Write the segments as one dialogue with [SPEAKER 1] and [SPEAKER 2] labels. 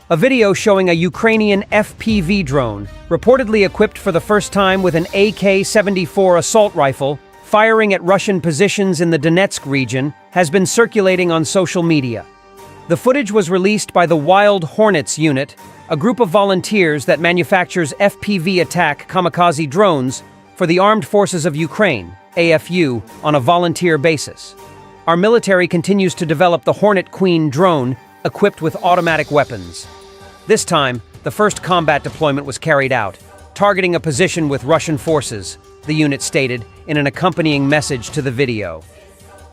[SPEAKER 1] A video showing a Ukrainian FPV drone, reportedly equipped for the first time with an AK-74 assault rifle, firing at Russian positions in the Donetsk region, has been circulating on social media. The footage was released by the Wild Hornets unit, a group of volunteers that manufactures FPV attack kamikaze drones for the Armed Forces of Ukraine, AFU, on a volunteer basis. Our military continues to develop the Hornet Queen drone equipped with automatic weapons. This time, the first combat deployment was carried out, targeting a position with Russian forces, the unit stated in an accompanying message to the video.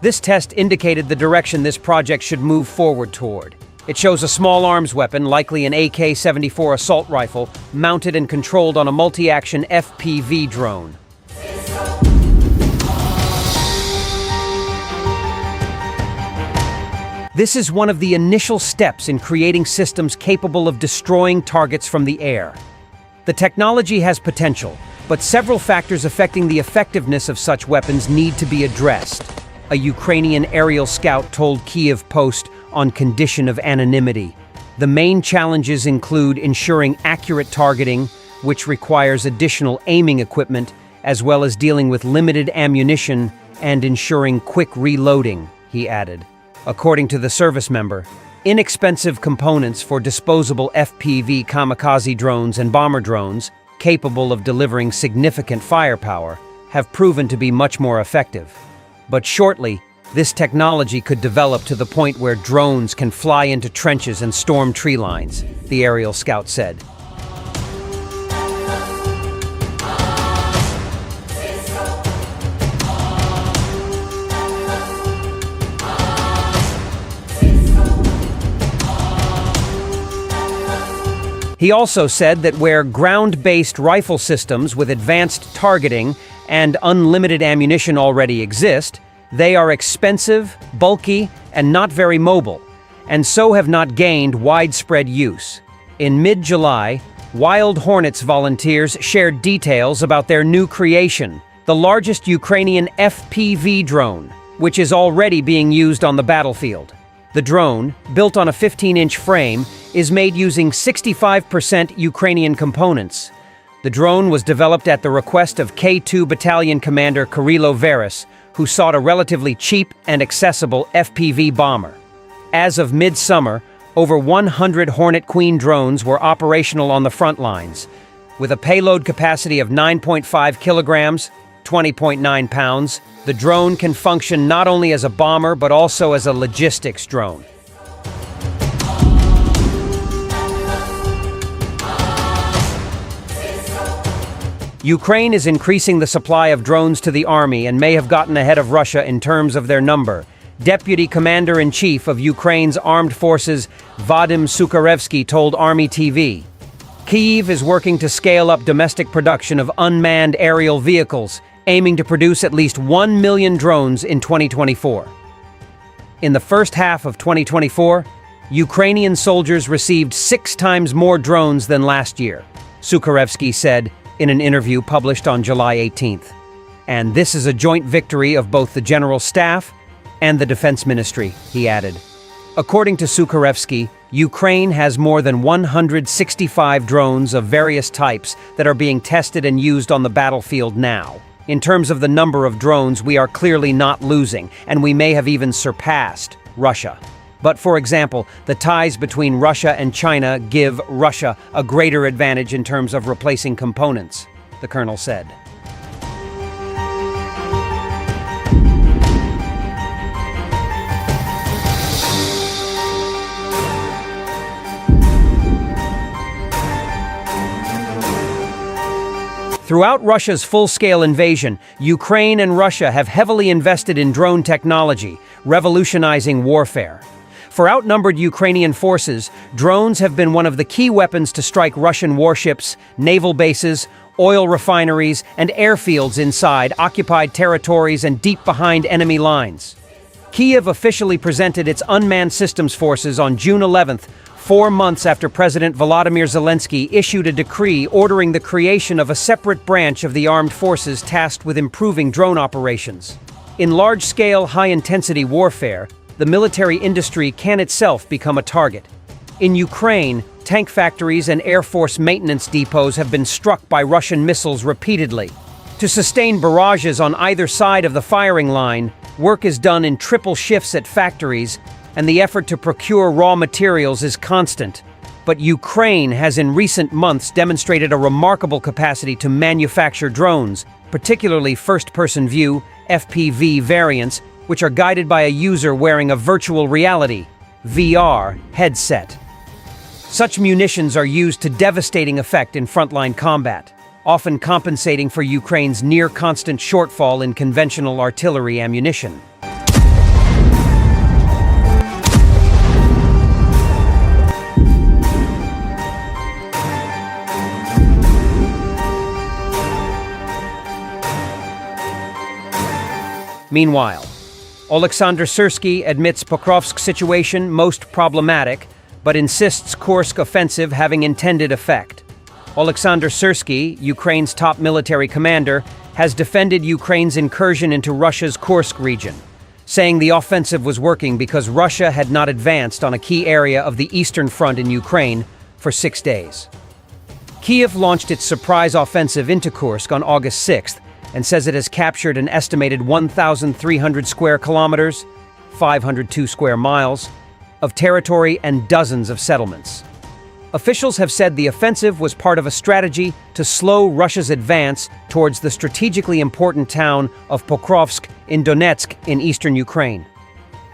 [SPEAKER 1] This test indicated the direction this project should move forward toward. It shows a small arms weapon, likely an AK-74 assault rifle, mounted and controlled on a multi-action FPV drone. This is one of the initial steps in creating systems capable of destroying targets from the air. The technology has potential, but several factors affecting the effectiveness of such weapons need to be addressed, a Ukrainian aerial scout told Kyiv Post on condition of anonymity. The main challenges include ensuring accurate targeting, which requires additional aiming equipment, as well as dealing with limited ammunition and ensuring quick reloading, he added. According to the service member, inexpensive components for disposable FPV kamikaze drones and bomber drones, capable of delivering significant firepower, have proven to be much more effective. But shortly, this technology could develop to the point where drones can fly into trenches and storm tree lines, the aerial scout said. He also said that where ground-based rifle systems with advanced targeting and unlimited ammunition already exist, they are expensive, bulky, and not very mobile, and so have not gained widespread use. In mid-July, Wild Hornets volunteers shared details about their new creation, the largest Ukrainian FPV drone, which is already being used on the battlefield. The drone, built on a 15-inch frame, is made using 65% Ukrainian components. The drone was developed at the request of K2 Battalion Commander Kirilo Veris, who sought a relatively cheap and accessible FPV bomber. As of mid-summer, over 100 Hornet Queen drones were operational on the front lines. With a payload capacity of 9.5 kilograms, 20.9 pounds, the drone can function not only as a bomber but also as a logistics drone. Ukraine is increasing the supply of drones to the army and may have gotten ahead of Russia in terms of their number. Deputy Commander-in-Chief of Ukraine's Armed Forces, Vadim Sukharevsky, told Army TV. Kyiv is working to scale up domestic production of unmanned aerial vehicles, aiming to produce at least 1 million drones in 2024. In the first half of 2024, Ukrainian soldiers received 6 times more drones than last year, Sukharevsky said in an interview published on July 18th. And this is a joint victory of both the General Staff and the Defense Ministry, he added. According to Sukharevsky, Ukraine has more than 165 drones of various types that are being tested and used on the battlefield now. In terms of the number of drones, we are clearly not losing, and we may have even surpassed Russia. But for example, the ties between Russia and China give Russia a greater advantage in terms of replacing components, the colonel said. Throughout Russia's full-scale invasion, Ukraine and Russia have heavily invested in drone technology, revolutionizing warfare. For outnumbered Ukrainian forces, drones have been one of the key weapons to strike Russian warships, naval bases, oil refineries, and airfields inside occupied territories and deep behind enemy lines. Kyiv officially presented its unmanned systems forces on June 11th, 4 months after President Volodymyr Zelensky issued a decree ordering the creation of a separate branch of the armed forces tasked with improving drone operations. In large-scale, high-intensity warfare, the military industry can itself become a target. In Ukraine, Tank factories and Air Force maintenance depots have been struck by Russian missiles repeatedly. To sustain barrages on either side of the firing line, work is done in triple shifts at factories, and the effort to procure raw materials is constant. But Ukraine has in recent months demonstrated a remarkable capacity to manufacture drones, particularly first-person view, FPV variants, which are guided by a user wearing a virtual reality, VR, headset. Such munitions are used to devastating effect in frontline combat, often compensating for Ukraine's near-constant shortfall in conventional artillery ammunition. Meanwhile, Oleksandr Syrsky admits Pokrovsk's situation most problematic, but insists Kursk offensive having intended effect. Oleksandr Syrsky, Ukraine's top military commander, has defended Ukraine's incursion into Russia's Kursk region, saying the offensive was working because Russia had not advanced on a key area of the Eastern Front in Ukraine for 6 days. Kyiv launched its surprise offensive into Kursk on August 6th, and says it has captured an estimated 1,300 square kilometers, 502 square miles, of territory and dozens of settlements. Officials have said the offensive was part of a strategy to slow Russia's advance towards the strategically important town of Pokrovsk in Donetsk in eastern Ukraine.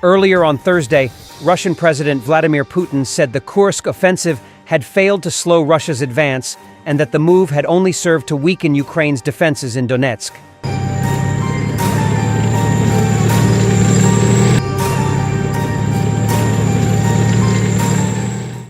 [SPEAKER 1] Earlier on Thursday, Russian President Vladimir Putin said the Kursk offensive had failed to slow Russia's advance and that the move had only served to weaken Ukraine's defenses in Donetsk.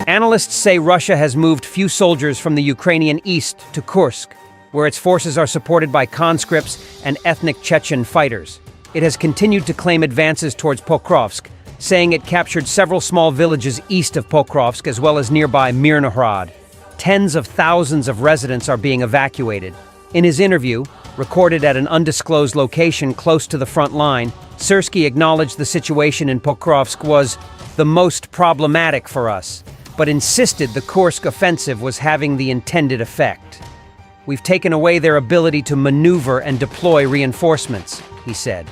[SPEAKER 1] Analysts say Russia has moved few soldiers from the Ukrainian east to Kursk, where its forces are supported by conscripts and ethnic Chechen fighters. It has continued to claim advances towards Pokrovsk, saying it captured several small villages east of Pokrovsk as well as nearby Mirnohrad. Tens of thousands of residents are being evacuated. In his interview, recorded at an undisclosed location close to the front line, Syrsky acknowledged the situation in Pokrovsk was the most problematic for us, but insisted the Kursk offensive was having the intended effect. We've taken away their ability to maneuver and deploy reinforcements, he said.